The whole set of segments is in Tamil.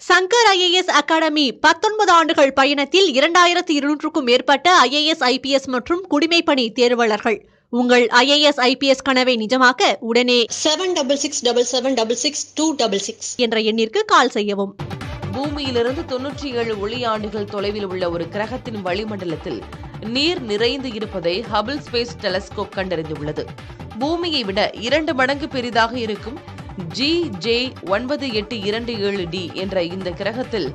சங்கர் IAS அகாடமி 19 ஆண்டுகள் பயணத்தில் 2200க்கும் மேற்பட்ட IAS IPS மற்றும் குடிமைப்பணி தேர்வாளர்கள். உங்கள் IAS IPS கனவை நிஜமாக்க உடனே 7677666266 என்ற எண்ணிற்கு கால் செய்யவும். பூமியிலிருந்து 97 ஒளியாண்டுகள் தொலைவில் உள்ள ஒரு கிரகத்தின் வளிமண்டலத்தில் நீர் நிறைந்து இருப்பதை ஹபிள் ஸ்பேஸ் டெலஸ்கோப் கண்டறிந்துள்ளது. பூமியை விட 2 மடங்கு பெரிதாக இருக்கும் GJ9827D என்ற இந்த கிரகத்தில்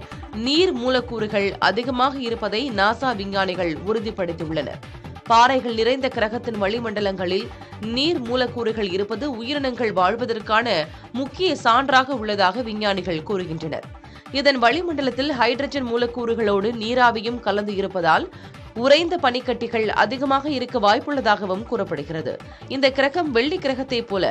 நீர் மூலக்கூறுகள் அதிகமாக இருப்பதை நாசா விஞ்ஞானிகள் உறுதிப்படுத்தியுள்ளனர். பாறைகள் நிறைந்த கிரகத்தின் வளிமண்டலங்களில் நீர் மூலக்கூறுகள் இருப்பது உயிரினங்கள் வாழ்வதற்கான முக்கிய சான்றாக உள்ளதாக விஞ்ஞானிகள் கூறுகின்றனர். இதன் வளிமண்டலத்தில் ஹைட்ரஜன் மூலக்கூறுகளோடு நீராவியும் கலந்து இருப்பதால் உறைந்த பனிக்கட்டிகள் அதிகமாக இருக்க வாய்ப்புள்ளதாகவும் கூறப்படுகிறது. இந்த கிரகம் வெள்ளி கிரகத்தை போல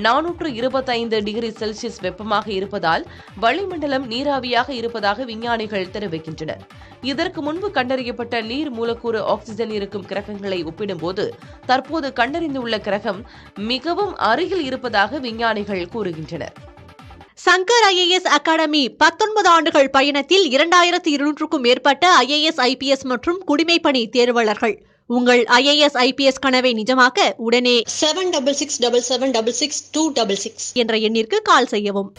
425 டிகிரி செல்சியஸ் வெப்பமாக இருப்பதால் வளிமண்டலம் நீராவியாக இருப்பதாக விஞ்ஞானிகள் தெரிவிக்கின்றனர். இதற்கு முன்பு கண்டறியப்பட்ட நீர் மூலக்கூறு ஆக்சிஜன் இருக்கும் கிரகங்களை ஒப்பிடும்போது தற்போது கண்டறிந்துள்ள கிரகம் மிகவும் அருகில் இருப்பதாக விஞ்ஞானிகள் கூறுகின்றனர். சங்கர் IAS அகாடமி 19 ஆண்டுகள் பயணத்தில் 2200க்கும் மேற்பட்ட IAS IPS மற்றும் குடிமைப்பணி தேர்வாளர்கள். உங்கள் IAS IPS கனவை நிஜமாக்க உடனே 7677666266 என்ற எண்ணிற்கு கால் செய்யவும்.